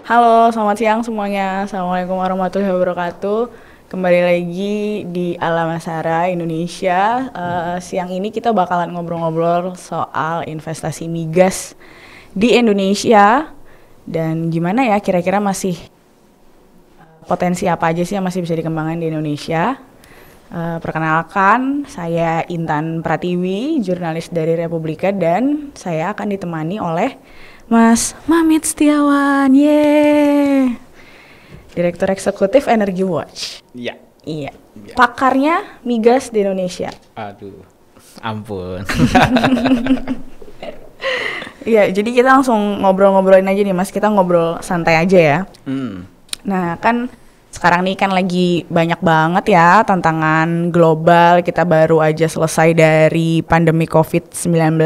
Halo, selamat siang semuanya. Assalamualaikum warahmatullahi wabarakatuh. Kembali lagi di Alamasara Indonesia. Siang ini kita bakalan ngobrol-ngobrol soal investasi migas di Indonesia dan gimana ya kira-kira masih potensi apa aja sih yang masih bisa dikembangkan di Indonesia. Perkenalkan, saya Intan Pratiwi, jurnalis dari Republika, dan saya akan ditemani oleh Mas Mamit Setiawan, Direktur Eksekutif Energy Watch. Iya. Iya. Pakarnya migas di Indonesia. Aduh, ampun. Iya, jadi kita langsung ngobrol-ngobrolin aja nih Mas, kita ngobrol santai aja ya. Nah kan sekarang nih kan lagi banyak banget ya tantangan global, kita baru aja selesai dari pandemi COVID-19,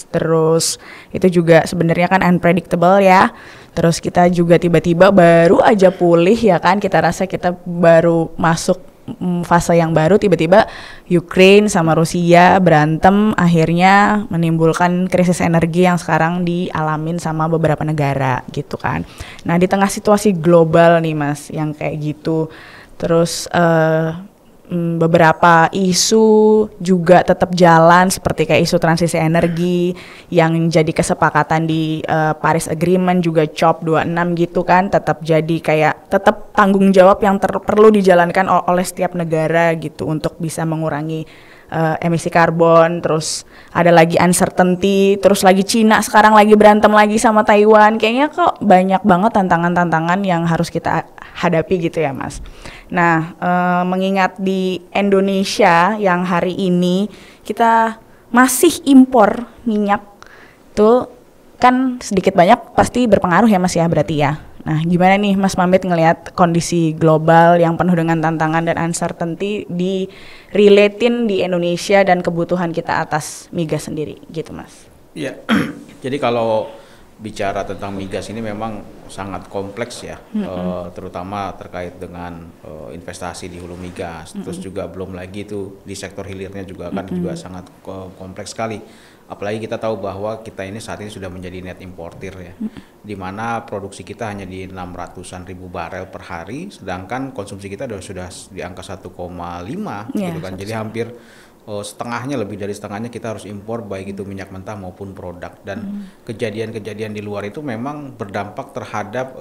terus itu juga sebenarnya kan unpredictable ya. Terus kita juga tiba-tiba baru aja pulih ya kan, kita rasa kita baru masuk fase yang baru, tiba-tiba Ukraine sama Rusia berantem, akhirnya menimbulkan krisis energi yang sekarang dialamin sama beberapa negara gitu kan. Nah di tengah situasi global nih Mas yang kayak gitu, terus beberapa isu juga tetap jalan seperti kayak isu transisi energi yang jadi kesepakatan di Paris Agreement, juga COP26 gitu kan, tetap jadi kayak tetap tanggung jawab yang perlu dijalankan oleh setiap negara gitu untuk bisa mengurangi emisi karbon. Terus ada lagi uncertainty, terus lagi Cina sekarang lagi berantem lagi sama Taiwan, kayaknya kok banyak banget tantangan-tantangan yang harus kita hadapi gitu ya Mas. Nah, mengingat di Indonesia yang hari ini kita masih impor minyak, tuh kan sedikit banyak pasti berpengaruh ya Mas ya berarti ya. Nah, gimana nih Mas Mamit ngelihat kondisi global yang penuh dengan tantangan dan uncertainty di relatein di Indonesia dan kebutuhan kita atas migas sendiri gitu Mas? Iya. Jadi kalau bicara tentang migas ini memang sangat kompleks ya, terutama terkait dengan investasi di hulu migas. Terus juga belum lagi itu di sektor hilirnya juga kan juga sangat kompleks sekali. Apalagi kita tahu bahwa kita ini saat ini sudah menjadi net importer ya, di mana produksi kita hanya di 600-an ribu barel per hari, sedangkan konsumsi kita sudah di angka 1,5 gitu kan. Jadi hampir setengahnya, lebih dari setengahnya kita harus impor, baik itu minyak mentah maupun produk. Dan kejadian-kejadian di luar itu memang berdampak terhadap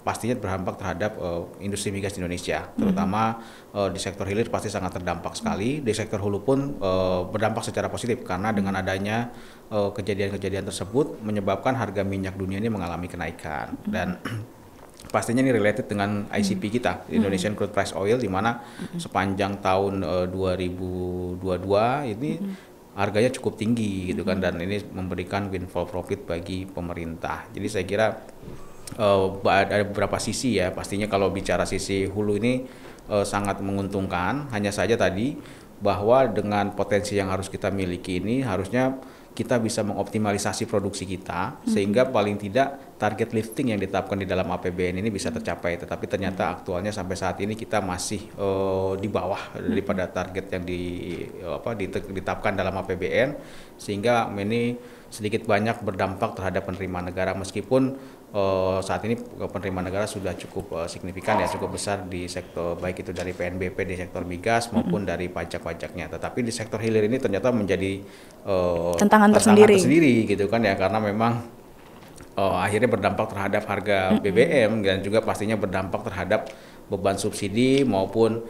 pastinya berdampak terhadap industri migas di Indonesia, terutama di sektor hilir pasti sangat terdampak sekali. Di sektor hulu pun berdampak secara positif karena dengan adanya kejadian-kejadian tersebut menyebabkan harga minyak dunia ini mengalami kenaikan. Dan pastinya ini related dengan ICP kita, Indonesian Crude Price Oil, di mana sepanjang tahun 2022 ini harganya cukup tinggi gitu kan, dan ini memberikan windfall profit bagi pemerintah. Jadi saya kira ada beberapa sisi ya, pastinya kalau bicara sisi hulu ini sangat menguntungkan. Hanya saja tadi bahwa dengan potensi yang harus kita miliki ini harusnya kita bisa mengoptimalisasi produksi kita sehingga paling tidak target lifting yang ditetapkan di dalam APBN ini bisa tercapai. Tetapi ternyata aktualnya sampai saat ini kita masih di bawah daripada target yang ditetapkan dalam APBN, sehingga ini sedikit banyak berdampak terhadap penerimaan negara, meskipun saat ini penerimaan negara sudah cukup signifikan ya, cukup besar di sektor, baik itu dari PNBP di sektor migas maupun dari pajak-pajaknya. Tetapi di sektor hilir ini ternyata menjadi tantangan tersendiri gitu kan ya, karena memang akhirnya berdampak terhadap harga BBM dan juga pastinya berdampak terhadap beban subsidi maupun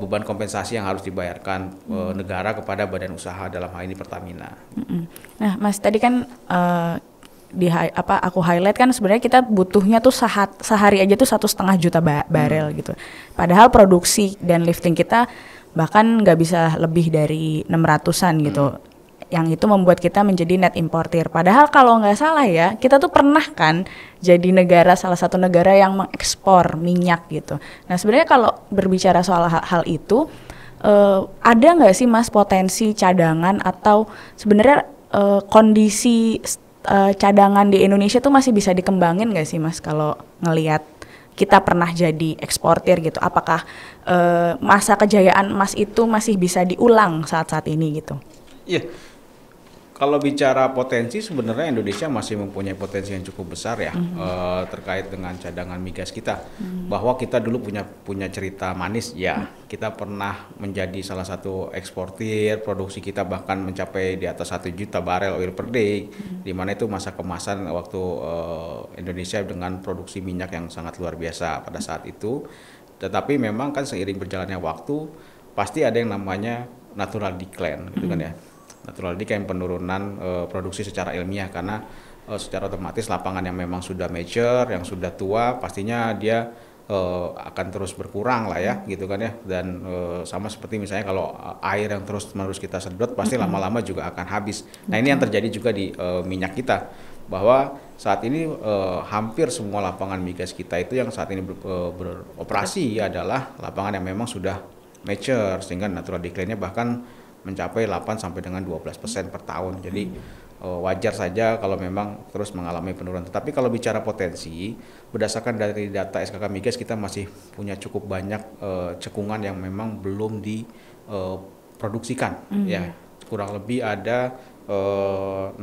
beban kompensasi yang harus dibayarkan negara kepada badan usaha, dalam hal ini Pertamina. Nah, Mas tadi kan aku highlight kan sebenarnya kita butuhnya tuh sehari aja tuh 1,5 juta barel gitu. Padahal produksi dan lifting kita bahkan nggak bisa lebih dari 600-an gitu. Yang itu membuat kita menjadi net importer. Padahal kalau nggak salah ya, kita tuh pernah kan jadi salah satu negara yang mengekspor minyak gitu. Nah sebenarnya kalau berbicara soal hal itu, ada nggak sih Mas potensi cadangan atau sebenarnya kondisi cadangan di Indonesia tuh masih bisa dikembangin nggak sih Mas kalau ngelihat kita pernah jadi eksportir gitu? Apakah masa kejayaan emas itu masih bisa diulang saat-saat ini gitu? Iya. Kalau bicara potensi, sebenarnya Indonesia masih mempunyai potensi yang cukup besar ya, terkait dengan cadangan migas kita. Bahwa kita dulu punya cerita manis, ya kita pernah menjadi salah satu eksportir, produksi kita bahkan mencapai di atas 1 juta barel oil per day, di mana itu masa kemasan waktu Indonesia dengan produksi minyak yang sangat luar biasa pada saat itu. Tetapi memang kan seiring berjalannya waktu, pasti ada yang namanya natural decline, gitu kan ya. Natural decline, penurunan produksi secara ilmiah, karena secara otomatis lapangan yang memang sudah mature, yang sudah tua, pastinya dia akan terus berkurang lah ya, gitu kan ya. Dan sama seperti misalnya kalau air yang terus-menerus kita sedot, pasti lama-lama juga akan habis. Nah ini yang terjadi juga di minyak kita, bahwa saat ini hampir semua lapangan migas kita itu yang saat ini beroperasi adalah lapangan yang memang sudah mature, sehingga natural decline-nya bahkan mencapai 8 sampai dengan 12% per tahun. Jadi wajar saja kalau memang terus mengalami penurunan. Tetapi kalau bicara potensi, berdasarkan dari data SKK Migas, kita masih punya cukup banyak cekungan yang memang belum diproduksikan. Ya, kurang lebih ada 16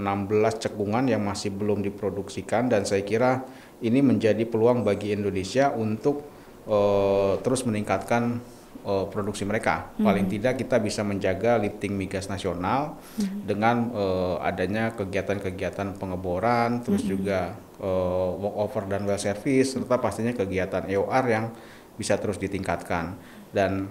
cekungan yang masih belum diproduksikan, dan saya kira ini menjadi peluang bagi Indonesia untuk terus meningkatkan produksi mereka. Paling tidak kita bisa menjaga lifting migas nasional dengan adanya kegiatan-kegiatan pengeboran, terus juga workover dan well service, serta pastinya kegiatan EOR yang bisa terus ditingkatkan. Dan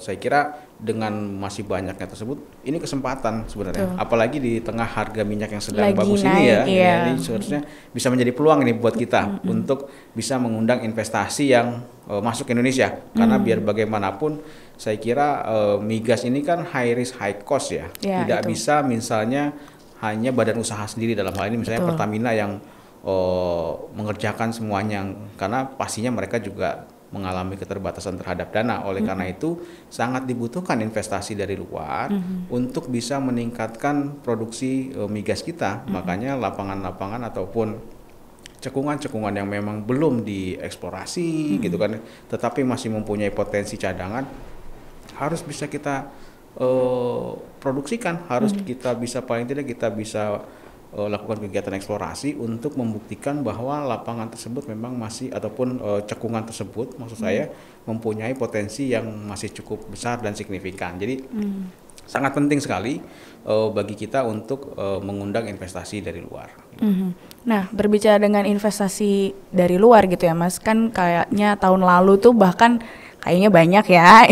saya kira dengan masih banyaknya tersebut, ini kesempatan sebenarnya. Apalagi di tengah harga minyak yang sedang bagus ini ya, ini seharusnya bisa menjadi peluang ini buat kita untuk bisa mengundang investasi yang masuk ke Indonesia. Karena biar bagaimanapun, saya kira migas ini kan high risk high cost ya. Tidak bisa misalnya hanya badan usaha sendiri, dalam hal ini misalnya Pertamina yang mengerjakan semuanya, karena pastinya mereka juga mengalami keterbatasan terhadap dana. Oleh karena itu sangat dibutuhkan investasi dari luar untuk bisa meningkatkan produksi migas kita. Makanya lapangan-lapangan ataupun cekungan-cekungan yang memang belum dieksplorasi gitu kan, tetapi masih mempunyai potensi cadangan, harus bisa kita produksikan, harus kita bisa, paling tidak kita bisa lakukan kegiatan eksplorasi untuk membuktikan bahwa lapangan tersebut memang masih, ataupun cekungan tersebut maksud saya, mempunyai potensi yang masih cukup besar dan signifikan. Jadi sangat penting sekali bagi kita untuk mengundang investasi dari luar. Nah, berbicara dengan investasi dari luar gitu ya Mas, kan kayaknya tahun lalu tuh bahkan kayaknya banyak ya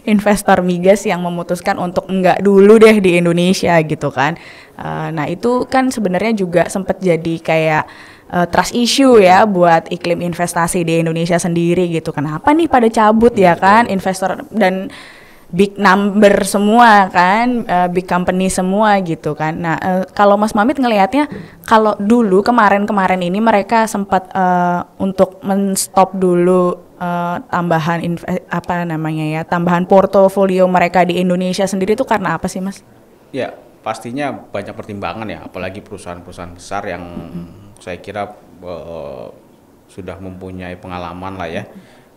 investor migas yang memutuskan untuk enggak dulu deh di Indonesia gitu kan. Nah itu kan sebenarnya juga sempat jadi kayak trust issue ya buat iklim investasi di Indonesia sendiri gitu. Kenapa nih pada cabut ya kan investor, dan big number semua kan, big company semua gitu kan. Nah kalau Mas Mamit ngelihatnya, kalau dulu kemarin ini mereka sempat untuk men-stop dulu tambahan tambahan portofolio mereka di Indonesia sendiri itu karena apa sih Mas? Ya pastinya banyak pertimbangan ya, apalagi perusahaan-perusahaan besar yang saya kira sudah mempunyai pengalaman lah ya,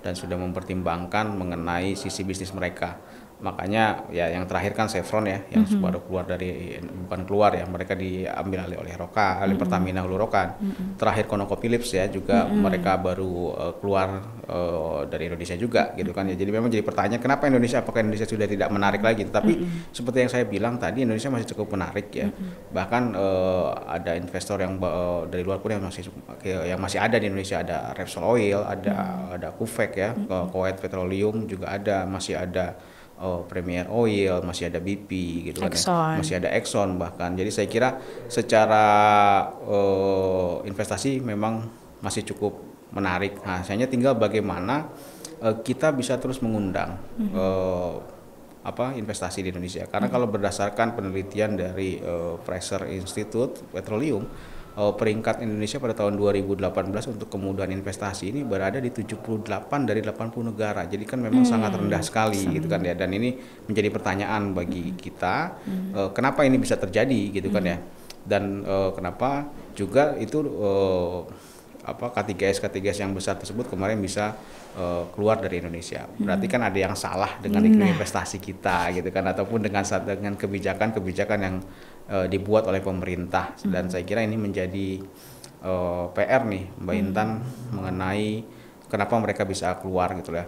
dan sudah mempertimbangkan mengenai sisi bisnis mereka. Makanya ya yang terakhir kan Chevron ya, yang baru keluar dari, bukan keluar ya, mereka diambil alih oleh Pertamina Hulu Rokan. Terakhir ConocoPhillips ya juga mereka baru keluar dari Indonesia juga gitu kan ya. Jadi memang jadi pertanyaan, kenapa Indonesia, apakah Indonesia sudah tidak menarik lagi? Tapi seperti yang saya bilang tadi, Indonesia masih cukup menarik ya. Bahkan ada investor yang dari luar pun yang masih ada di Indonesia. Ada Repsol Oil, ada Kufek ya, Kuwait Petroleum juga ada, masih ada Premier Oil, masih ada BP gitu kan ya, masih ada Exxon bahkan. Jadi saya kira secara investasi memang masih cukup menarik. Nah, hanya tinggal bagaimana kita bisa terus mengundang investasi di Indonesia. Karena kalau berdasarkan penelitian dari Fraser Institute Petroleum, peringkat Indonesia pada tahun 2018 untuk kemudahan investasi ini berada di 78 dari 80 negara. Jadi kan memang sangat rendah sekali gitu kan ya. Dan ini menjadi pertanyaan bagi kita, kenapa ini bisa terjadi gitu kan ya. Dan kenapa juga itu K3S yang besar tersebut kemarin bisa keluar dari Indonesia. Berarti kan ada yang salah dengan iklim investasi kita gitu kan, ataupun dengan kebijakan yang dibuat oleh pemerintah. Dan saya kira ini menjadi PR nih Mbak Intan mengenai kenapa mereka bisa keluar gitu ya.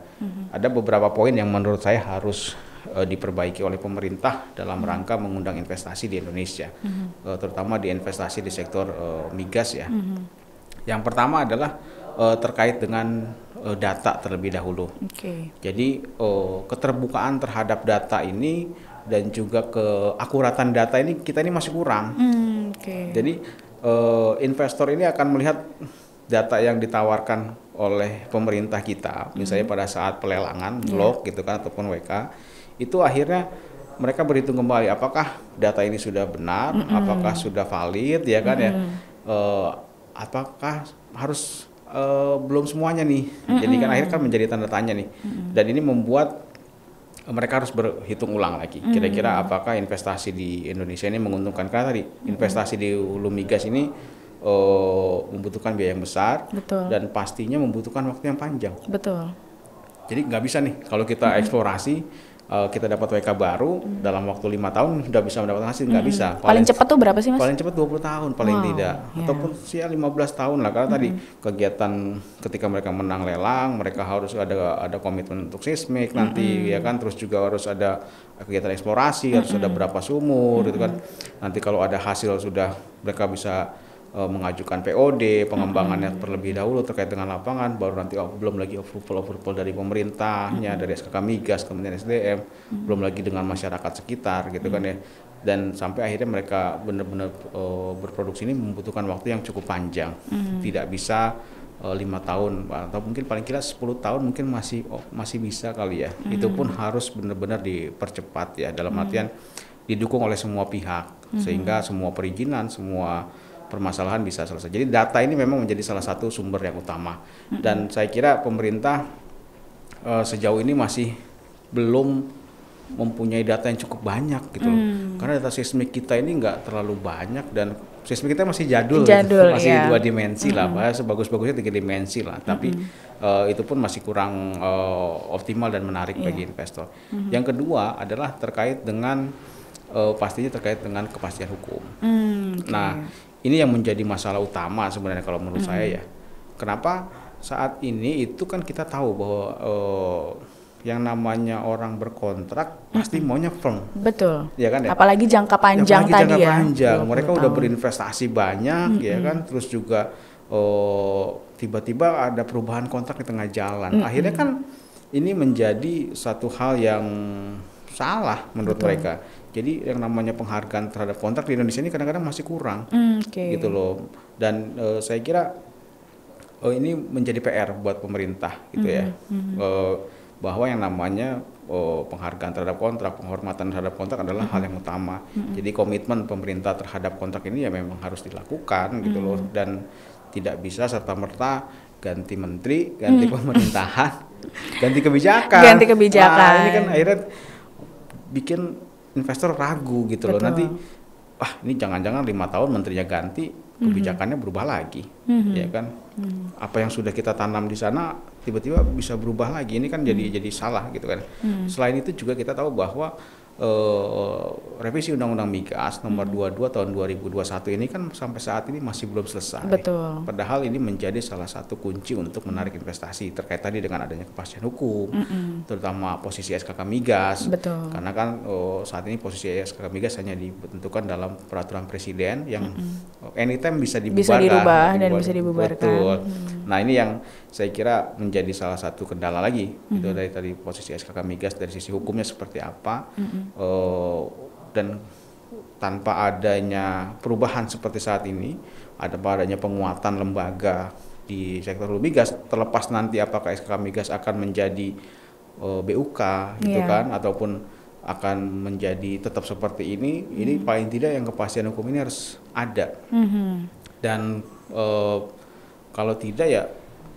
Ada beberapa poin yang menurut saya harus diperbaiki oleh pemerintah dalam rangka mengundang investasi di Indonesia, terutama di investasi di sektor migas ya. Yang pertama adalah terkait dengan data terlebih dahulu. Jadi keterbukaan terhadap data ini dan juga keakuratan data ini kita ini masih kurang. Jadi investor ini akan melihat data yang ditawarkan oleh pemerintah kita, misalnya pada saat pelelangan blok gitu kan ataupun WK, itu akhirnya mereka berhitung kembali apakah data ini sudah benar, apakah sudah valid ya kan ya, apakah harus belum semuanya nih, jadi kan akhirnya kan menjadi tanda tanya nih, dan ini membuat mereka harus berhitung ulang lagi, kira-kira apakah investasi di Indonesia ini menguntungkan, karena tadi investasi di hulu migas ini membutuhkan biaya yang besar. Betul. Dan pastinya membutuhkan waktu yang panjang. Betul. Jadi nggak bisa nih kalau kita eksplorasi kita dapat WK baru dalam waktu 5 tahun sudah bisa mendapatkan hasil, nggak bisa. Paling cepat tuh berapa sih Mas? Paling cepat 20 tahun paling tidak, ataupun 15 tahun lah, karena tadi kegiatan ketika mereka menang lelang mereka harus ada komitmen untuk seismik nanti ya kan, terus juga harus ada kegiatan eksplorasi, harus ada berapa sumur gitu kan. Nanti kalau ada hasil sudah mereka bisa mengajukan POD, pengembangannya terlebih dahulu terkait dengan lapangan, baru nanti belum lagi approval dari pemerintahnya, dari SKK Migas, Kementerian SDM, belum lagi dengan masyarakat sekitar gitu kan ya. Dan sampai akhirnya mereka benar-benar berproduksi ini membutuhkan waktu yang cukup panjang, tidak bisa 5 tahun atau mungkin paling kira 10 tahun mungkin masih bisa kali ya. Itu pun harus benar-benar dipercepat ya, dalam artian didukung oleh semua pihak sehingga semua perizinan, semua permasalahan bisa selesai. Jadi data ini memang menjadi salah satu sumber yang utama. Dan saya kira pemerintah sejauh ini masih belum mempunyai data yang cukup banyak gitu loh. Karena data seismik kita ini nggak terlalu banyak dan seismik kita masih jadul gitu. Masih 2 dimensi lah, sebagus-bagusnya 3 dimensi lah. Tapi itu pun masih kurang optimal dan menarik bagi investor. Yang kedua adalah terkait dengan pastinya terkait dengan kepastian hukum. Nah, ini yang menjadi masalah utama sebenarnya kalau menurut saya ya. Kenapa saat ini itu kan kita tahu bahwa yang namanya orang berkontrak pasti maunya firm. Betul. Ya kan ya. Apalagi jangka panjang tadi ya. Mereka udah berinvestasi banyak ya kan, terus juga tiba-tiba ada perubahan kontrak di tengah jalan. Akhirnya kan ini menjadi satu hal yang salah menurut mereka. Jadi yang namanya penghargaan terhadap kontrak di Indonesia ini kadang-kadang masih kurang, gitu loh. Dan saya kira ini menjadi PR buat pemerintah, gitu ya, bahwa yang namanya penghargaan terhadap kontrak, penghormatan terhadap kontrak adalah hal yang utama. Jadi komitmen pemerintah terhadap kontrak ini ya memang harus dilakukan, gitu loh. Dan tidak bisa serta-merta ganti menteri, ganti pemerintahan, ganti kebijakan. Nah, ini kan akhirnya bikin investor ragu gitu loh. Nanti ini jangan-jangan 5 tahun menterinya ganti, kebijakannya berubah lagi, ya kan? Apa yang sudah kita tanam di sana tiba-tiba bisa berubah lagi. Ini kan jadi salah gitu kan. Selain itu juga kita tahu bahwa revisi Undang-Undang Migas nomor 22 tahun 2021 ini kan sampai saat ini masih belum selesai. Betul. Padahal ini menjadi salah satu kunci untuk menarik investasi terkait tadi dengan adanya kepastian hukum, terutama posisi SKK Migas. Betul. Karena kan saat ini posisi SKK Migas hanya ditentukan dalam peraturan presiden yang anytime bisa dibubarkan. Bisa dirubah dan bisa dibubarkan. Betul. Nah, ini yang saya kira menjadi salah satu kendala lagi itu dari tadi posisi SKK Migas dari sisi hukumnya seperti apa. Dan tanpa adanya perubahan seperti saat ini, adanya penguatan lembaga di sektor hulu migas, terlepas nanti apakah SKK Migas akan menjadi BUK gitu kan, ataupun akan menjadi tetap seperti ini paling tidak yang kepastian hukum ini harus ada. Dan kalau tidak ya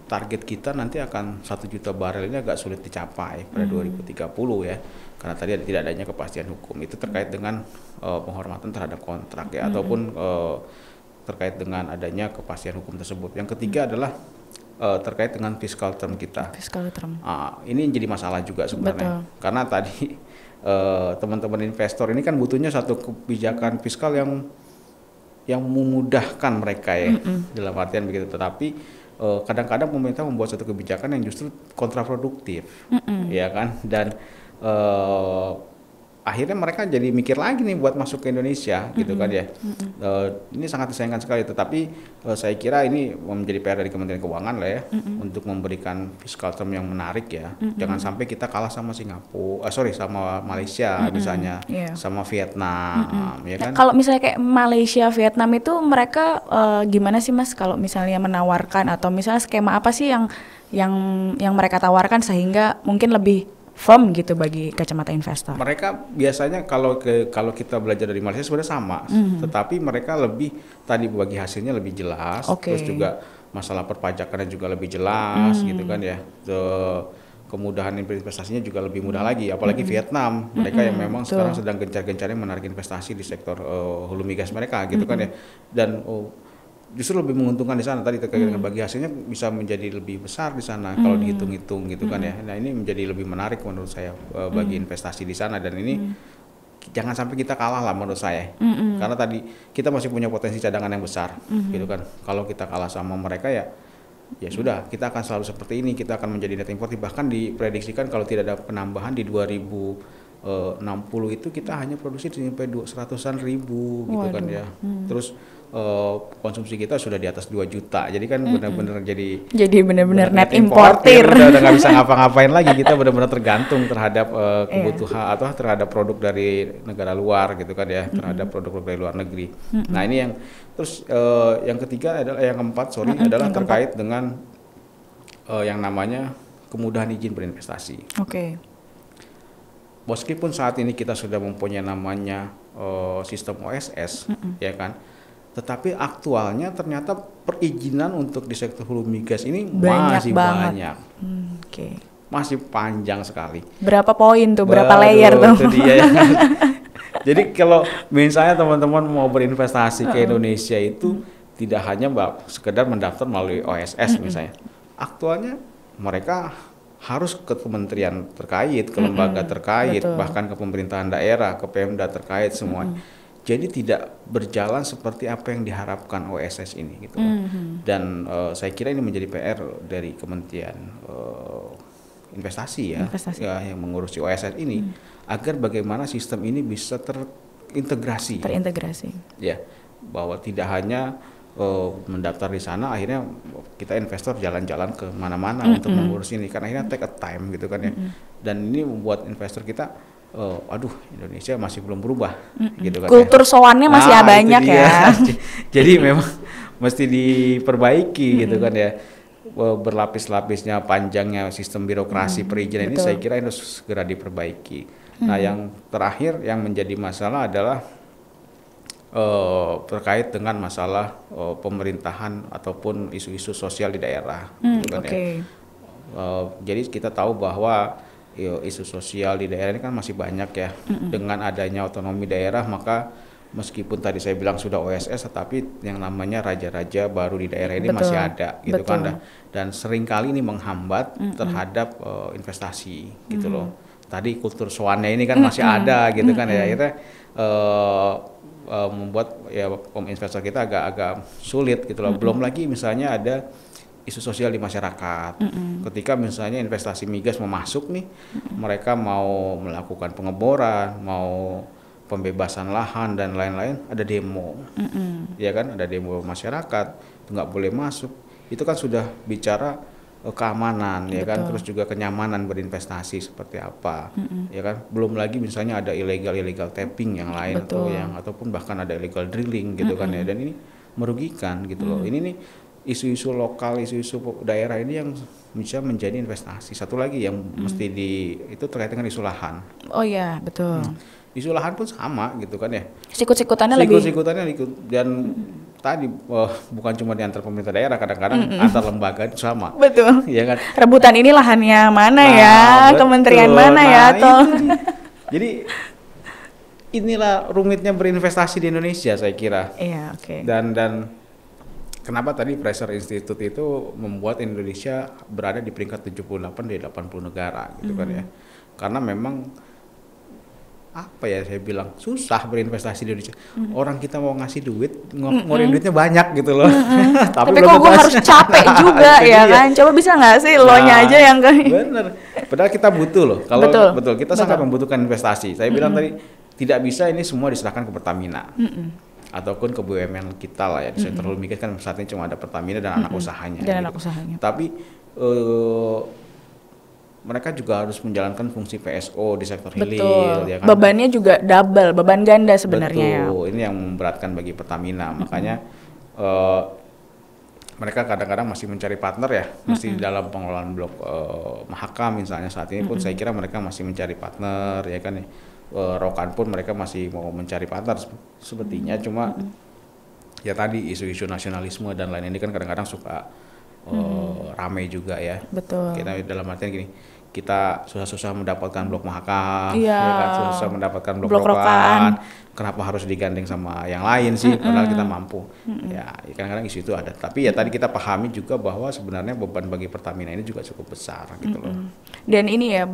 target kita nanti akan 1 juta barel ini agak sulit dicapai pada 2030 ya, karena tadi tidak adanya kepastian hukum. Itu terkait dengan penghormatan terhadap kontrak ya, ataupun terkait dengan adanya kepastian hukum tersebut. Yang ketiga adalah terkait dengan fiscal term kita. Fiscal term. Ini jadi masalah juga sebenarnya. Betul. Karena tadi teman-teman investor ini kan butuhnya satu kebijakan fiskal yang memudahkan mereka ya, dalam artian begitu. Tetapi kadang-kadang pemerintah membuat satu kebijakan yang justru kontraproduktif, ya kan? Dan akhirnya mereka jadi mikir lagi nih buat masuk ke Indonesia, gitu kan ya. Ini sangat disayangkan sekali. Tetapi saya kira ini menjadi PR dari Kementerian Keuangan lah ya, untuk memberikan fiscal term yang menarik ya. Jangan sampai kita kalah sama sama Malaysia misalnya, sama Vietnam, ya kan. Kalau misalnya kayak Malaysia, Vietnam itu mereka gimana sih Mas? Kalau misalnya menawarkan atau misalnya skema apa sih yang mereka tawarkan sehingga mungkin lebih firm gitu bagi kacamata investor? Mereka biasanya kalau kita belajar dari Malaysia sebenarnya sama, tetapi mereka lebih tadi bagi hasilnya lebih jelas, terus juga masalah perpajakannya juga lebih jelas, gitu kan ya. Kemudahan investasinya juga lebih mudah lagi, apalagi Vietnam, mereka yang memang sekarang sedang gencar-gencarnya menarik investasi di sektor hulu migas mereka, gitu kan ya. Dan justru lebih menguntungkan di sana tadi terkait dengan bagi hasilnya bisa menjadi lebih besar di sana kalau dihitung-hitung gitu kan ya. Nah ini menjadi lebih menarik menurut saya bagi investasi di sana, dan ini jangan sampai kita kalah lah menurut saya, karena tadi kita masih punya potensi cadangan yang besar gitu kan. Kalau kita kalah sama mereka ya sudah, kita akan selalu seperti ini, kita akan menjadi net importer. Bahkan diprediksikan kalau tidak ada penambahan di 2060 itu kita hanya produksi sampai 100-an ribu gitu kan ya. Terus konsumsi kita sudah di atas 2 juta. Jadi kan benar-benar jadi benar-benar net importer. Udah nggak bisa ngapa-ngapain lagi. Kita benar-benar tergantung terhadap kebutuhan atau terhadap produk dari negara luar gitu kan ya, terhadap produk-produk dari luar negeri. Nah, ini yang terus yang ketiga adalah adalah terkait dengan yang namanya kemudahan izin berinvestasi. Meskipun saat ini kita sudah mempunyai namanya sistem OSS, ya kan, tetapi aktualnya ternyata perizinan untuk di sektor hulu migas ini masih banyak. Masih panjang sekali. Berapa poin tuh, berapa layer tuh? Itu dia, ya. Jadi kalau misalnya teman-teman mau berinvestasi ke Indonesia itu tidak hanya sekedar mendaftar melalui OSS misalnya. Aktualnya mereka harus ke kementerian terkait, ke lembaga terkait, bahkan ke pemerintahan daerah, ke Pemda terkait semua. Jadi tidak berjalan seperti apa yang diharapkan OSS ini gitu. Dan saya kira ini menjadi PR dari Kementerian Investasi ya, yang mengurusi OSS ini, agar bagaimana sistem ini bisa terintegrasi. Ya, bahwa tidak hanya mendaftar di sana, akhirnya kita investor jalan-jalan ke mana-mana untuk mengurus ini, karena akhirnya take a time gitu kan ya. Dan ini membuat investor kita Indonesia masih belum berubah gitu kan. Kultur sowannya masih banyak ya. Jadi memang mesti diperbaiki gitu kan ya. Berlapis-lapisnya panjangnya sistem birokrasi perizinan ini saya kira harus segera diperbaiki. Nah, yang terakhir yang menjadi masalah adalah terkait dengan masalah pemerintahan ataupun isu-isu sosial di daerah gitu kan ya. Jadi kita tahu bahwa isu sosial di daerah ini kan masih banyak ya. Dengan adanya otonomi daerah, maka meskipun tadi saya bilang sudah OSS, tetapi yang namanya raja-raja baru di daerah ini masih ada gitu kan. Dan seringkali ini menghambat terhadap investasi gitu loh. Tadi kultur sowannya ini kan masih ada gitu kan ya. Akhirnya membuat ya investor kita agak sulit gitu loh. Belum lagi misalnya ada isu sosial di masyarakat. Ketika misalnya investasi migas mau masuk nih, mereka mau melakukan pengeboran, mau pembebasan lahan dan lain-lain, ada demo, ya kan, ada demo masyarakat, nggak boleh masuk. Itu kan sudah bicara keamanan, ya kan, terus juga kenyamanan berinvestasi seperti apa, ya kan. Belum lagi misalnya ada illegal tapping yang lain ataupun bahkan ada illegal drilling gitu kan ya, dan ini merugikan gitu loh. Ini nih isu-isu lokal, isu-isu daerah ini yang bisa menjadi investasi. Satu lagi yang mesti itu terkait dengan isu lahan. Oh iya, betul. Isu lahan pun sama gitu kan ya. Sikut-sikutannya ikut dan tadi bukan cuma di antar pemerintah daerah, kadang-kadang antar lembaga itu sama. Betul. Ya kan. Rebutan ini lahannya mana ya, betul. kementerian mana ya, atau jadi inilah rumitnya berinvestasi di Indonesia saya kira. Iya, oke. Dan kenapa tadi Fraser Institute itu membuat Indonesia berada di peringkat 78 dari 80 negara gitu kan ya. Karena memang apa ya, saya bilang susah berinvestasi di Indonesia. Orang kita mau ngasih duit, ngeluarin duitnya banyak gitu loh. Tapi kok gue harus capek juga ya kan? Coba bisa nggak sih lo-nya aja yang bener. Padahal kita butuh loh. Kalau betul kita sangat membutuhkan investasi. Saya bilang tadi tidak bisa ini semua diserahkan ke Pertamina. Ataupun ke BUMN kita lah ya. Di sektor hulu migas kan saat ini cuma ada Pertamina dan anak usahanya. Dan anak usahanya. Tapi mereka juga harus menjalankan fungsi PSO di sektor hilir, ya kan? Bebannya juga double, beban ganda sebenarnya. Betul, ini yang memberatkan bagi Pertamina. Makanya mereka kadang-kadang masih mencari partner ya, mesti dalam pengelolaan blok Mahakam misalnya saat ini pun saya kira mereka masih mencari partner, ya kan? Rokan pun mereka masih mau mencari partner sepertinya, cuma ya tadi isu-isu nasionalisme dan lain ini kan kadang-kadang suka rame juga ya. Betul. Kita dalam artian gini, kita susah-susah mendapatkan blok Mahakam, ya kan? Susah-susah mendapatkan blok Rokan. Kenapa harus digandeng sama yang lain sih? Padahal kita mampu. Ya, kadang-kadang isu itu ada. Tapi ya tadi kita pahami juga bahwa sebenarnya beban bagi Pertamina ini juga cukup besar gitu loh. Dan ini ya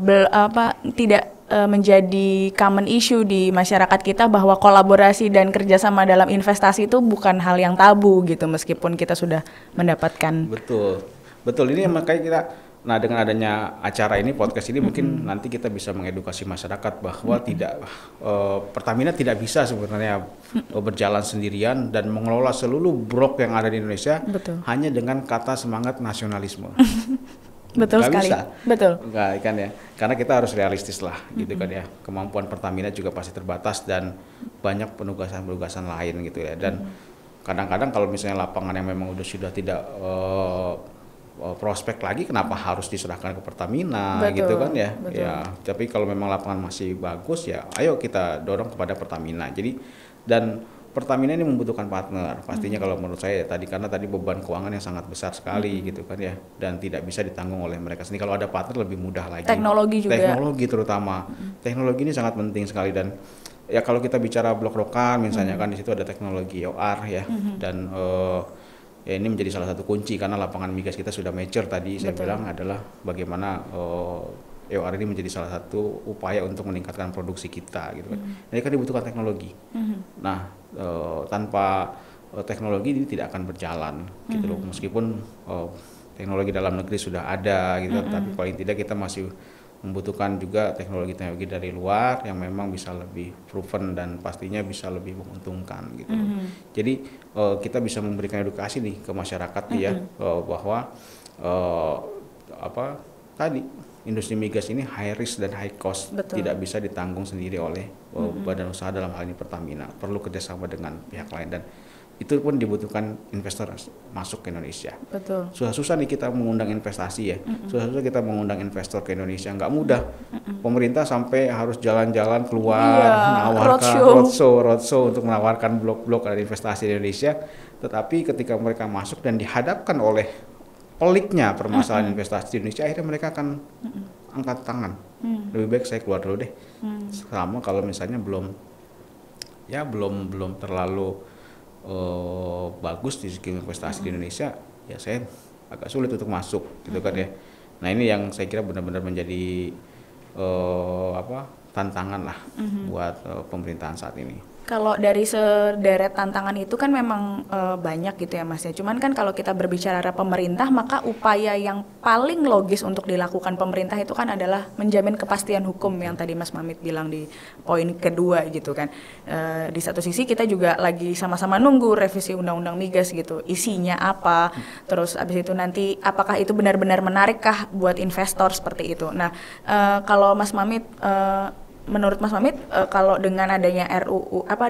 tidak menjadi common issue di masyarakat kita bahwa kolaborasi dan kerjasama dalam investasi itu bukan hal yang tabu gitu, meskipun kita sudah mendapatkan. Betul. Ini makanya kita, nah dengan adanya acara ini, podcast ini mungkin nanti kita bisa mengedukasi masyarakat bahwa Pertamina tidak bisa sebenarnya berjalan sendirian dan mengelola seluruh blok yang ada di Indonesia hanya dengan kata semangat nasionalisme. Betul sekali. Bisa. Betul. Enggak kan ya. Karena kita harus realistis lah gitu kan ya. Kemampuan Pertamina juga pasti terbatas dan banyak penugasan-penugasan lain gitu ya. Dan kadang-kadang kalau misalnya lapangan yang memang sudah tidak prospek lagi, kenapa harus diserahkan ke Pertamina gitu kan ya. Ya, tapi kalau memang lapangan masih bagus ya ayo kita dorong kepada Pertamina. Jadi dan Pertamina ini membutuhkan partner pastinya kalau menurut saya tadi, karena tadi beban keuangan yang sangat besar sekali gitu kan ya, dan tidak bisa ditanggung oleh mereka sendiri. Kalau ada partner lebih mudah lagi. Teknologi juga. Teknologi terutama. Teknologi ini sangat penting sekali. Dan ya kalau kita bicara blok Rokan misalnya kan di situ ada teknologi EOR ya, dan ya ini menjadi salah satu kunci karena lapangan migas kita sudah mature tadi. Saya bilang adalah bagaimana EOR ini menjadi salah satu upaya untuk meningkatkan produksi kita gitu kan. Jadi kan dibutuhkan teknologi. Nah, tanpa teknologi ini tidak akan berjalan gitu loh. Meskipun teknologi dalam negeri sudah ada gitu, tapi paling tidak kita masih membutuhkan juga teknologi-teknologi dari luar yang memang bisa lebih proven dan pastinya bisa lebih menguntungkan gitu. Jadi kita bisa memberikan edukasi nih ke masyarakat ya, bahwa industri migas ini high risk dan high cost, tidak bisa ditanggung sendiri oleh badan usaha, dalam hal ini Pertamina. Perlu kerjasama dengan pihak lain dan itu pun dibutuhkan investor masuk ke Indonesia. Susah-susah nih kita mengundang investasi ya, susah-susah kita mengundang investor ke Indonesia, nggak mudah. Pemerintah sampai harus jalan-jalan keluar, menawarkan roadshow untuk menawarkan blok-blok ada investasi di Indonesia. Tetapi ketika mereka masuk dan dihadapkan oleh peliknya permasalahan investasi di Indonesia, akhirnya mereka akan angkat tangan. Lebih baik saya keluar dulu deh. Sama kalau misalnya belum terlalu bagus di segi investasi di Indonesia, ya saya agak sulit untuk masuk gitu kan ya. Nah ini yang saya kira benar-benar menjadi tantangan lah buat pemerintahan saat ini. Kalau dari sederet tantangan itu kan memang banyak gitu ya Mas ya. Cuman kan kalau kita berbicara pemerintah, maka upaya yang paling logis untuk dilakukan pemerintah itu kan adalah menjamin kepastian hukum yang tadi Mas Mamit bilang di poin kedua gitu kan. Di satu sisi kita juga lagi sama-sama nunggu revisi undang-undang migas gitu. Isinya apa? Terus abis itu nanti apakah itu benar-benar menarikkah buat investor seperti itu. Nah, kalau Mas Mamit menurut Mas Mamit, kalau dengan adanya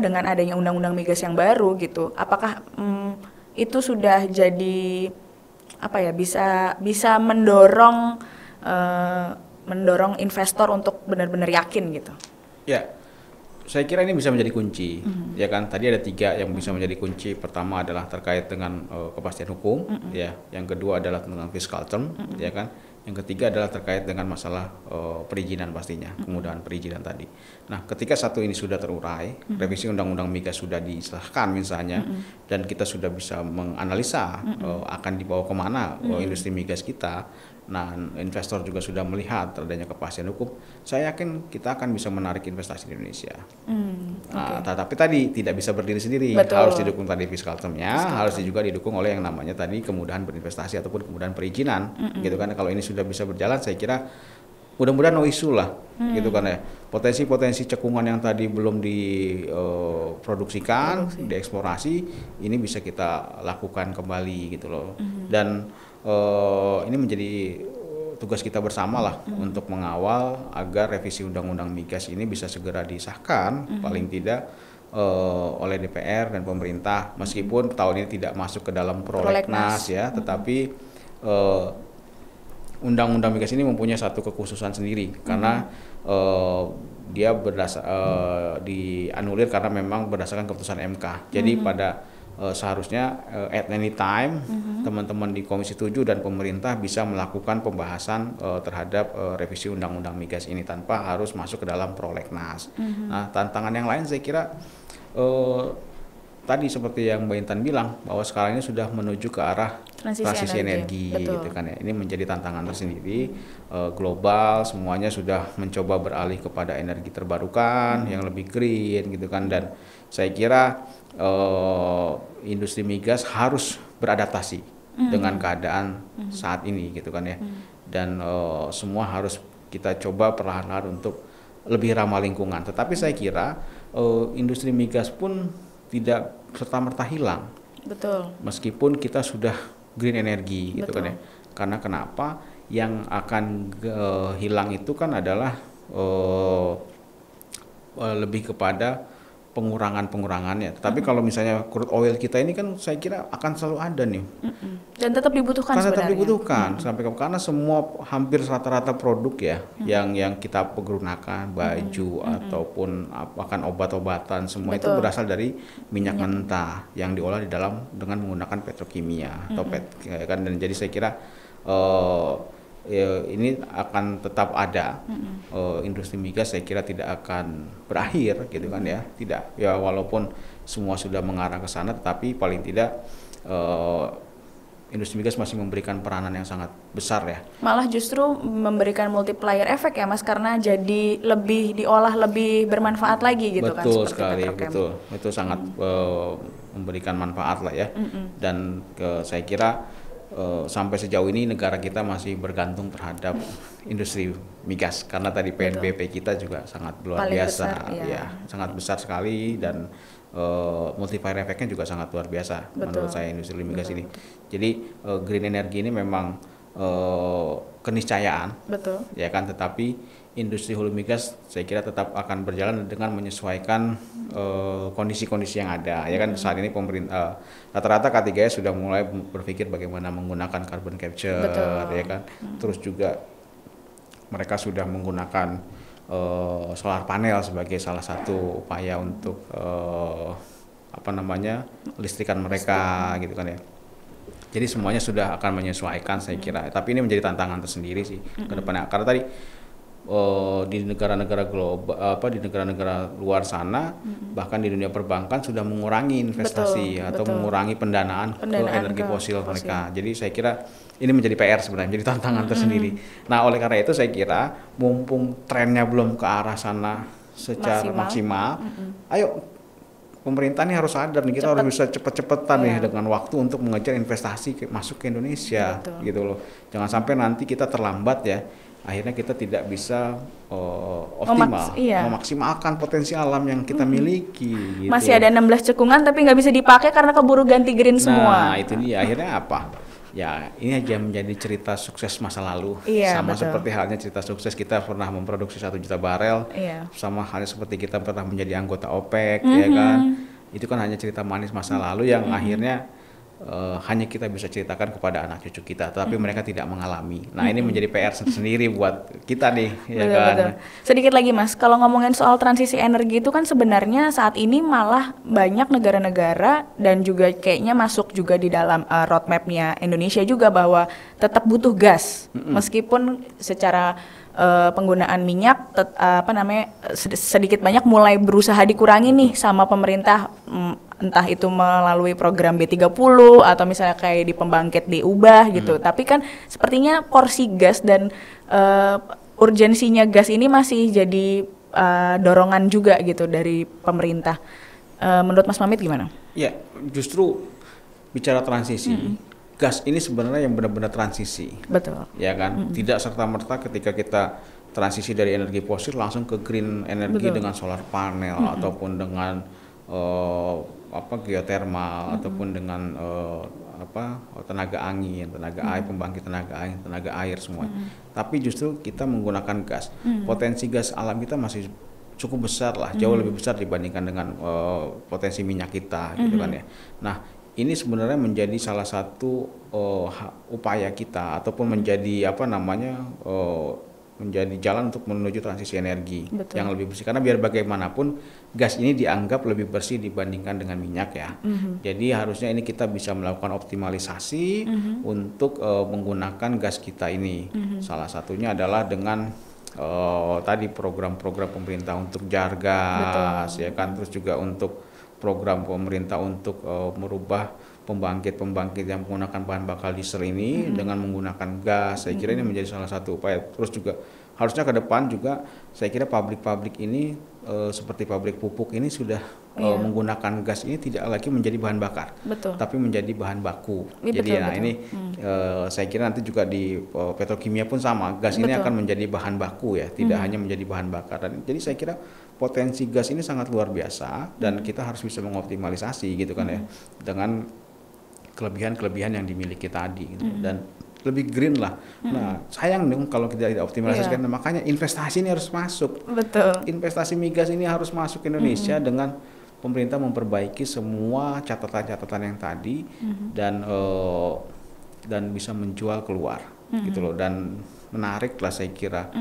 dengan adanya undang-undang migas yang baru gitu, apakah itu sudah jadi bisa mendorong investor untuk benar-benar yakin gitu? Ya, saya kira ini bisa menjadi kunci, ya kan. Tadi ada 3 yang bisa menjadi kunci. Pertama adalah terkait dengan kepastian hukum, ya. Yang kedua adalah tentang fiscal term, ya kan. Yang ketiga adalah terkait dengan masalah perizinan pastinya, kemudahan perizinan tadi. Nah, ketika satu ini sudah terurai, revisi Undang-Undang Migas sudah disahkan misalnya, dan kita sudah bisa menganalisa akan dibawa kemana industri migas kita. Nah, investor juga sudah melihat adanya kepastian hukum. Saya yakin kita akan bisa menarik investasi di Indonesia. Tetapi tadi tidak bisa berdiri sendiri, harus didukung tadi fiscal term-nya, harus juga didukung oleh yang namanya tadi kemudahan berinvestasi ataupun kemudahan perizinan, gitu kan. Kalau ini sudah bisa berjalan, saya kira mudah-mudahan no issue lah, gitu kan ya. Potensi-potensi cekungan yang tadi belum diproduksikan, dieksplorasi, ini bisa kita lakukan kembali gitu loh. Dan ini menjadi tugas kita bersama lah untuk mengawal agar revisi Undang-Undang Migas ini bisa segera disahkan, paling tidak oleh DPR dan pemerintah, meskipun tahun ini tidak masuk ke dalam prolegnas ya, tetapi Undang-Undang Migas ini mempunyai satu kekhususan sendiri karena dia dianulir karena memang berdasarkan keputusan MK. Jadi pada seharusnya at any time teman-teman di Komisi 7 dan pemerintah bisa melakukan pembahasan terhadap revisi Undang-Undang Migas ini tanpa harus masuk ke dalam prolegnas. Nah, tantangan yang lain saya kira tadi seperti yang Mbak Intan bilang bahwa sekarang ini sudah menuju ke arah transisi energi gitu kan ya. Ini menjadi tantangan tersendiri global, semuanya sudah mencoba beralih kepada energi terbarukan yang lebih green gitu kan, dan saya kira industri migas harus beradaptasi dengan keadaan saat ini gitu kan ya. Dan semua harus kita coba perlahan-lahan untuk lebih ramah lingkungan. Tetapi saya kira industri migas pun tidak serta-merta hilang. Betul. Meskipun kita sudah green energy gitu kan ya. Karena kenapa? Yang akan hilang itu kan adalah lebih kepada pengurangannya. Tapi kalau misalnya crude oil kita ini kan saya kira akan selalu ada nih. Dan tetap dibutuhkan sebenarnya. Tetap dibutuhkan karena semua hampir rata-rata produk ya yang kita gunakan, baju ataupun bahkan obat-obatan semua itu berasal dari minyak mentah yang diolah di dalam dengan menggunakan petrokimia atau kan, dan jadi saya kira ini akan tetap ada. Industri migas saya kira tidak akan berakhir gitu kan ya, tidak ya, walaupun semua sudah mengarah ke sana, tetapi paling tidak industri migas masih memberikan peranan yang sangat besar ya. Malah justru memberikan multiplier efek ya Mas, karena jadi lebih diolah, lebih bermanfaat lagi gitu. Betul kan, sekali, betul. Itu sangat memberikan manfaat lah ya. Dan saya kira sampai sejauh ini negara kita masih bergantung terhadap industri migas karena tadi PNBP kita juga sangat luar biasa, sangat besar sekali, dan multiplier efeknya juga sangat luar biasa menurut saya industri migas ini. Jadi green energy ini memang keniscayaan, ya kan, tetapi industri hulu migas saya kira tetap akan berjalan dengan menyesuaikan kondisi-kondisi yang ada, ya kan. Saat ini pemerintah rata-rata K3S sudah mulai berpikir bagaimana menggunakan carbon capture, ya kan. Terus juga mereka sudah menggunakan solar panel sebagai salah satu upaya untuk listrikan mereka gitu kan ya. Jadi semuanya sudah akan menyesuaikan saya kira. Tapi ini menjadi tantangan tersendiri sih ke depannya, karena tadi di negara-negara global, di negara-negara luar sana, bahkan di dunia perbankan sudah mengurangi investasi atau mengurangi pendanaan ke energi fosil mereka. Jadi saya kira ini menjadi PR sebenarnya, menjadi tantangan tersendiri. Nah, oleh karena itu saya kira mumpung trennya belum ke arah sana secara maksimal, ayo pemerintah ini harus sadar nih, kita harus bisa cepet-cepetan nih dengan waktu untuk mengejar investasi masuk ke Indonesia, gitu loh. Jangan sampai nanti kita terlambat ya. Akhirnya kita tidak bisa optimal memaksimalkan potensi alam yang kita miliki. Gitu. Masih ada 16 cekungan tapi nggak bisa dipakai karena keburu ganti green semua. Nah itu dia, akhirnya apa? Ya ini aja menjadi cerita sukses masa lalu. Sama seperti halnya cerita sukses kita pernah memproduksi 1 juta barel. Sama halnya seperti kita pernah menjadi anggota OPEC, ya kan. Itu kan hanya cerita manis masa lalu yang akhirnya hanya kita bisa ceritakan kepada anak cucu kita, tapi mereka tidak mengalami. Nah, ini menjadi PR sendiri buat kita nih, ya Betul, kan. betul. Sedikit lagi Mas, kalau ngomongin soal transisi energi itu kan sebenarnya saat ini malah banyak negara-negara dan juga kayaknya masuk juga di dalam roadmap-nya Indonesia juga bahwa tetap butuh gas, meskipun secara penggunaan minyak sedikit banyak mulai berusaha dikurangi nih sama pemerintah, entah itu melalui program B30 atau misalnya kayak di pembangkit diubah gitu. Tapi kan sepertinya porsi gas dan urgensinya gas ini masih jadi dorongan juga gitu dari pemerintah. Menurut Mas Mamit gimana? Ya, justru bicara transisi, gas ini sebenarnya yang benar-benar transisi. Betul. Ya kan, tidak serta-merta ketika kita transisi dari energi fosil langsung ke green energi dengan solar panel ataupun dengan geothermal ataupun dengan tenaga angin, tenaga air, pembangkit tenaga angin, tenaga air semua. Tapi justru kita menggunakan gas. Potensi gas alam kita masih cukup besar lah, jauh lebih besar dibandingkan dengan potensi minyak kita, gitu kan ya. Nah, ini sebenarnya menjadi salah satu upaya kita ataupun menjadi menjadi jalan untuk menuju transisi energi. Betul. Yang lebih bersih, karena biar bagaimanapun gas ini dianggap lebih bersih dibandingkan dengan minyak ya. Jadi harusnya ini kita bisa melakukan optimalisasi untuk menggunakan gas kita ini. Salah satunya adalah dengan tadi program-program pemerintah untuk jar gas. Betul. Ya kan, terus juga untuk program pemerintah untuk merubah pembangkit yang menggunakan bahan bakar diesel ini dengan menggunakan gas. Saya kira ini menjadi salah satu upaya. Terus juga harusnya ke depan juga saya kira pabrik-pabrik ini seperti pabrik pupuk ini sudah menggunakan gas ini tidak lagi menjadi bahan bakar, tapi menjadi bahan baku. Jadi ini saya kira nanti juga di petrokimia pun sama, gas ini akan menjadi bahan baku ya, tidak hanya menjadi bahan bakar. Dan jadi saya kira potensi gas ini sangat luar biasa dan kita harus bisa mengoptimalisasi gitu kan ya, dengan kelebihan-kelebihan yang dimiliki tadi gitu. Dan lebih green lah. Nah, sayang dong kalau kita tidak optimalisasikan. Makanya investasi ini harus masuk. Betul. Investasi migas ini harus masuk ke Indonesia dengan pemerintah memperbaiki semua catatan-catatan yang tadi dan bisa menjual keluar gitu loh, dan menarik lah saya kira.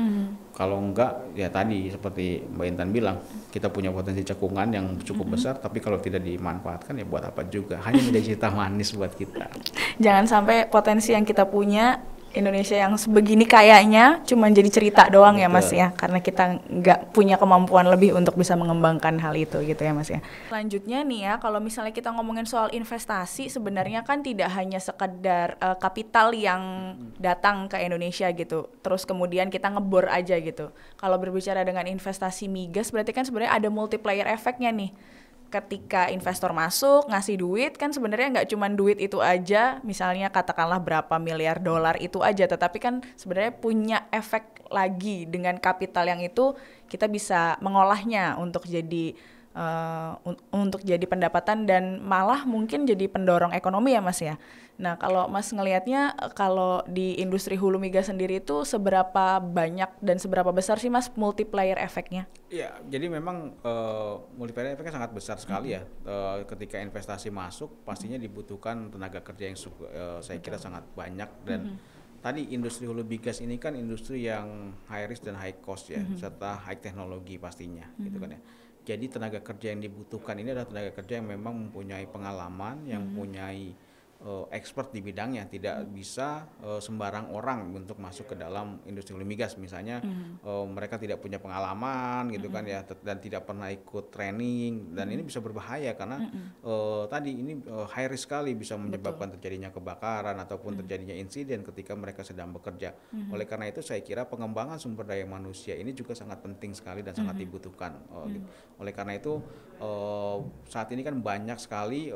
Kalau enggak ya tadi seperti Mbak Intan bilang, kita punya potensi cekungan yang cukup besar, tapi kalau tidak dimanfaatkan ya buat apa juga, hanya menjadi cerita manis buat kita. Jangan sampai potensi yang kita punya Indonesia yang sebegini kayaknya cuma jadi cerita doang. Betul. Ya Mas ya, karena kita nggak punya kemampuan lebih untuk bisa mengembangkan hal itu gitu ya Mas ya. Selanjutnya nih ya, kalau misalnya kita ngomongin soal investasi, sebenarnya kan tidak hanya sekedar kapital yang datang ke Indonesia gitu, terus kemudian kita ngebor aja gitu. Kalau berbicara dengan investasi migas, berarti kan sebenarnya ada multiplier efeknya nih. Ketika investor masuk ngasih duit, kan sebenarnya nggak cuma duit itu aja, misalnya katakanlah berapa miliar dolar itu aja, tetapi kan sebenarnya punya efek lagi dengan kapital yang itu kita bisa mengolahnya untuk jadi pendapatan dan malah mungkin jadi pendorong ekonomi ya Mas ya. Nah, kalau Mas ngelihatnya kalau di industri hulu migas sendiri itu seberapa banyak dan seberapa besar sih Mas multiplier efeknya? Ya, jadi memang multiplier efeknya sangat besar sekali ya. Ketika investasi masuk, pastinya dibutuhkan tenaga kerja yang saya kira sangat banyak. Dan tadi industri hulu migas ini kan industri yang high risk dan high cost ya, serta high teknologi pastinya, gitu kan ya. Jadi tenaga kerja yang dibutuhkan ini adalah tenaga kerja yang memang mempunyai pengalaman, yang mempunyai expert di bidangnya, tidak bisa sembarang orang untuk masuk ke dalam industri hulu migas. Misalnya mereka tidak punya pengalaman gitu kan ya, dan tidak pernah ikut training, dan ini bisa berbahaya karena tadi ini high risk sekali, bisa menyebabkan terjadinya kebakaran ataupun terjadinya insiden ketika mereka sedang bekerja. Oleh karena itu saya kira pengembangan sumber daya manusia ini juga sangat penting sekali dan sangat dibutuhkan. Gitu. Oleh karena itu saat ini kan banyak sekali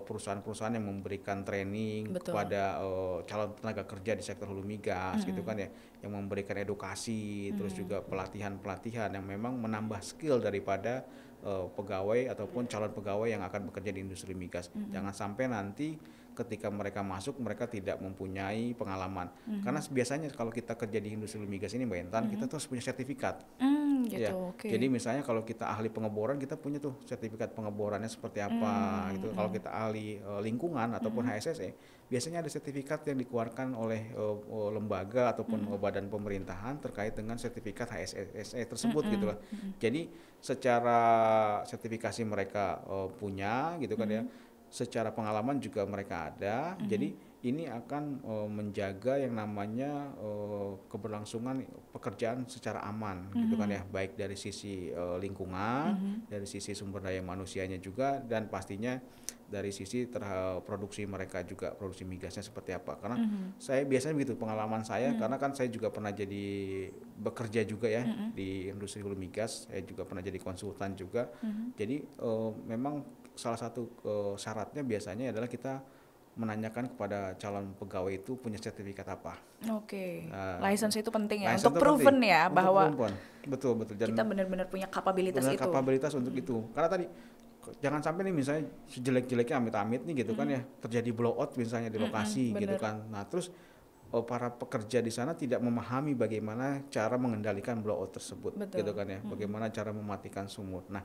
perusahaan-perusahaan yang memberikan training kepada calon tenaga kerja di sektor hulu migas gitu kan ya, yang memberikan edukasi, terus juga pelatihan-pelatihan yang memang menambah skill daripada pegawai ataupun calon pegawai yang akan bekerja di industri migas. Jangan sampai nanti ketika mereka masuk mereka tidak mempunyai pengalaman. Karena biasanya kalau kita kerja di industri hulu migas ini Mbak Intan, kita tuh harus punya sertifikat. Gitu, Ya, oke. jadi misalnya kalau kita ahli pengeboran, kita punya tuh sertifikat pengeborannya seperti apa gitu. Kalau kita ahli lingkungan ataupun HSSE, biasanya ada sertifikat yang dikeluarkan oleh lembaga ataupun badan pemerintahan terkait dengan sertifikat HSSE tersebut gitu lah. Jadi secara sertifikasi mereka punya gitu kan ya. Secara pengalaman juga mereka ada. Jadi ini akan menjaga yang namanya keberlangsungan pekerjaan secara aman gitu kan ya, baik dari sisi lingkungan, dari sisi sumber daya manusianya juga, dan pastinya dari sisi produksi mereka juga, produksi migasnya seperti apa. Karena saya biasanya begitu pengalaman saya, karena kan saya juga pernah bekerja juga ya di industri hulu migas, saya juga pernah jadi konsultan juga. Jadi memang salah satu syaratnya biasanya adalah kita menanyakan kepada calon pegawai itu punya sertifikat apa. Oke. License itu penting ya, License untuk itu proven penting, ya untuk bahwa proven. Betul. Dan kita benar-benar punya kapabilitas benar itu. kapabilitas untuk itu. Karena tadi jangan sampai nih misalnya sejelek-jeleknya amit-amit nih gitu kan ya, terjadi blowout misalnya di lokasi gitu kan. Nah, terus para pekerja di sana tidak memahami bagaimana cara mengendalikan blowout tersebut. Betul. Gitu kan ya. Bagaimana cara mematikan sumur. Nah,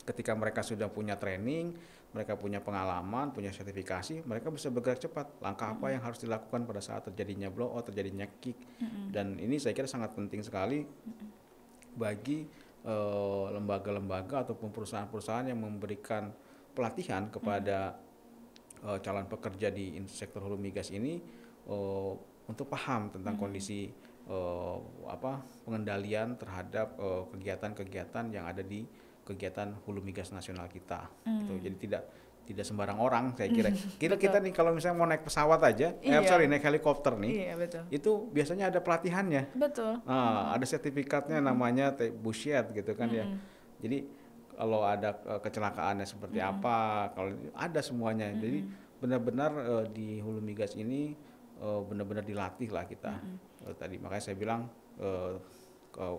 ketika mereka sudah punya training, mereka punya pengalaman, punya sertifikasi, mereka bisa bergerak cepat. Langkah apa yang harus dilakukan pada saat terjadinya blowout, terjadinya kick. Dan ini saya kira sangat penting sekali bagi lembaga-lembaga ataupun perusahaan-perusahaan yang memberikan pelatihan kepada calon pekerja di sektor hulu migas ini untuk paham tentang kondisi pengendalian terhadap kegiatan-kegiatan yang ada di kegiatan hulu migas nasional kita gitu. Jadi tidak sembarang orang saya kira. Kita nih kalau misalnya mau naik pesawat aja, naik helikopter nih, itu biasanya ada pelatihannya. Betul. Ada sertifikatnya namanya busyet gitu kan ya. Jadi kalau ada kecelakaannya seperti apa, kalau ada semuanya. Jadi benar-benar di hulu migas ini benar-benar dilatih lah kita. Tadi makanya saya bilang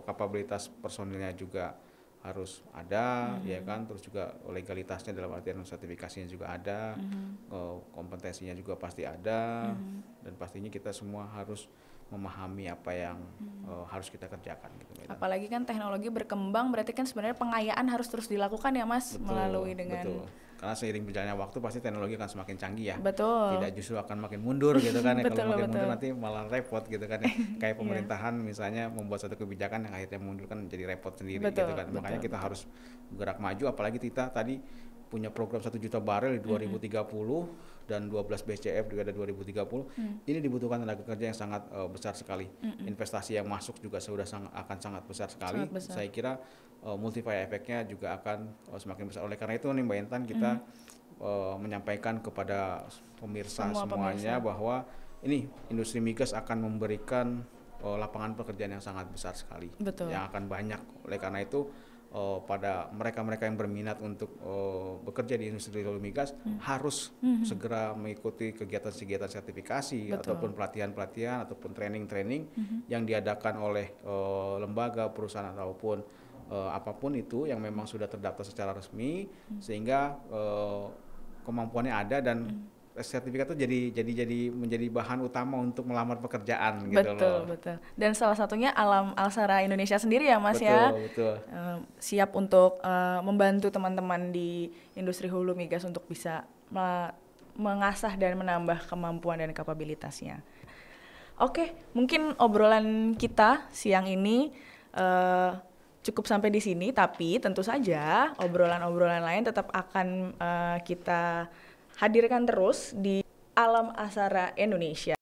kapabilitas personilnya juga harus ada, ya kan, terus juga legalitasnya dalam artian sertifikasinya juga ada, kompetensinya juga pasti ada, dan pastinya kita semua harus memahami apa yang harus kita kerjakan gitu. Apalagi kan teknologi berkembang, berarti kan sebenarnya pengayaan harus terus dilakukan ya Mas, melalui dengan karena seiring berjalannya waktu pasti teknologi akan semakin canggih ya. Betul. Tidak justru akan makin mundur gitu kan ya. Kalau makin mundur nanti malah repot gitu kan ya. Kayak pemerintahan misalnya membuat satu kebijakan yang akhirnya mundur kan jadi repot sendiri gitu kan. Makanya kita harus bergerak maju, apalagi kita tadi punya program 1 juta barel di 2030 dan 12 BCF juga ada 2030. Ini dibutuhkan tenaga kerja yang sangat besar sekali. Investasi yang masuk juga akan sangat besar sekali. Saya kira multiplier efeknya juga akan semakin besar. Oleh karena itu nih Mbak Intan, kita menyampaikan kepada pemirsa semuanya bahwa ini industri migas akan memberikan lapangan pekerjaan yang sangat besar sekali. Yang akan banyak. Oleh karena itu pada mereka-mereka yang berminat untuk bekerja di industri hulu migas harus segera mengikuti kegiatan-kegiatan sertifikasi ataupun pelatihan-pelatihan ataupun training-training yang diadakan oleh lembaga, perusahaan ataupun apapun itu yang memang sudah terdaftar secara resmi, sehingga kemampuannya ada dan sertifikat itu jadi menjadi bahan utama untuk melamar pekerjaan gitu loh. Betul. Dan salah satunya Alam Alsara Indonesia sendiri ya Mas ya. Betul. Siap untuk membantu teman-teman di industri hulu migas untuk bisa mengasah dan menambah kemampuan dan kapabilitasnya. Oke, mungkin obrolan kita siang ini cukup sampai di sini, tapi tentu saja obrolan-obrolan lain tetap akan kita hadirkan terus di Alam Alsara Indonesia.